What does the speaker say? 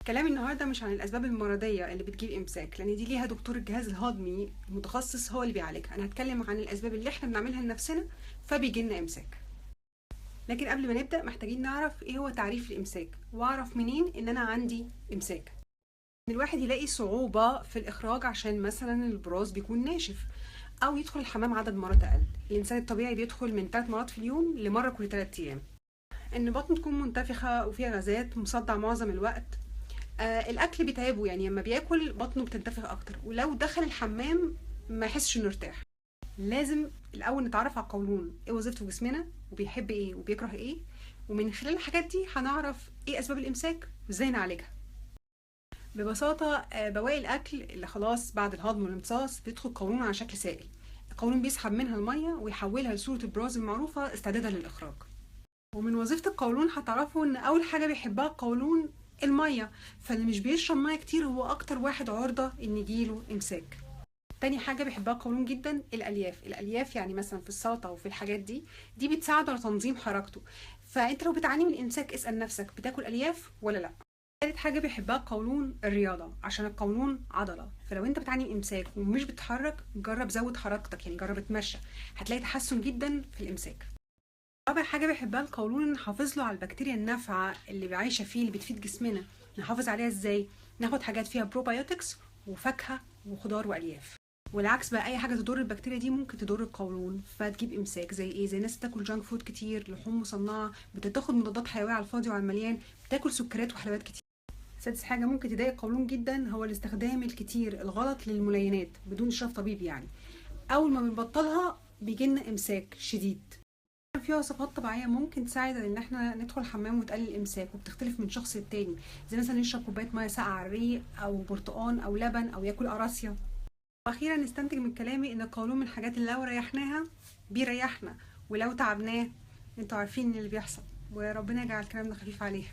كلامي النهارده مش عن الاسباب المرضيه اللي بتجيب امساك، لان دي ليها دكتور الجهاز الهضمي المتخصص هو اللي بيعالجها. انا هتكلم عن الاسباب اللي احنا بنعملها لنفسنا فبيجي لنا امساك. لكن قبل ما نبدا محتاجين نعرف ايه هو تعريف الامساك، واعرف منين ان انا عندي امساك. ان الواحد يلاقي صعوبه في الاخراج عشان مثلا البراز بيكون ناشف، او يدخل الحمام عدد مرات اقل. الانسان الطبيعي بيدخل من 3 مرات في اليوم لمره كل 3 ايام. ان بطنه تكون منتفخه وفيها غازات، مصدع معظم الوقت. الاكل بيتعبه، يعني لما بياكل بطنه بتنتفخ اكتر، ولو دخل الحمام ما يحسش انه ارتاح. لازم الاول نتعرف على القولون، ايه وظيفته في جسمنا وبيحب ايه وبيكره ايه، ومن خلال الحاجات دي هنعرف ايه اسباب الامساك وازاي نعالجها. ببساطه بواقي الاكل اللي خلاص بعد الهضم والامتصاص بيدخل قولون على شكل سائل. القولون بيسحب منها الميه ويحولها لصوره البراز المعروفه استعدادا للاخراج. ومن وظيفة القولون هتعرفوا ان اول حاجة بيحبها القولون المية، فاللي مش بيشرب مية كتير هو اكتر واحد عرضة ان يجيله امساك. تاني حاجة بيحبها القولون جدا الالياف يعني مثلا في السلطة وفي الحاجات دي بتساعد على تنظيم حركته. فانت لو بتعاني من امساك اسأل نفسك بتاكل الياف ولا لا. تالت حاجة بيحبها القولون الرياضة، عشان القولون عضلة، فلو انت بتعاني من امساك ومش بتتحرك جرب زود حركتك، يعني جرب اتمشى، هتلاقي تحسن جدا في الامساك. رابع حاجة بيحبها القولون إن نحافظ له على البكتيريا النافعة اللي عايشة فيه اللي بتفيد جسمنا. نحافظ عليها ازاي؟ ناخد حاجات فيها بروبايوتكس وفاكهة وخضار وألياف. والعكس بقى، أي حاجة تضر البكتيريا دي ممكن تضر القولون فتجيب إمساك. زي ايه؟ زي ناس تاكل جانك فود كتير، لحوم مصنعة، بتاخد مضادات حيوية على الفاضي وعلى المليان، بتاكل سكريات وحلويات كتير. سادس حاجة ممكن تضايق القولون جدا هو الاستخدام الكتير الغلط للملينات بدون إشراف طبيب يعني. أول ما بنبطلها بيجيلنا إمساك شديد. في وصفات طبيعية ممكن تساعد ان احنا ندخل الحمام وتقلل الامساك، وبتختلف من شخص للتاني. زي مثلا يشرب كوباية مية ساقعة على الريق، او برتقان او لبن، او ياكل قراصية. واخيرا نستنتج من كلامي ان القولون من الحاجات اللي لو ريحناها بيريحنا، ولو تعبناه انتوا عارفين اللي بيحصل. وربنا يجعل كلامنا خفيف عليه.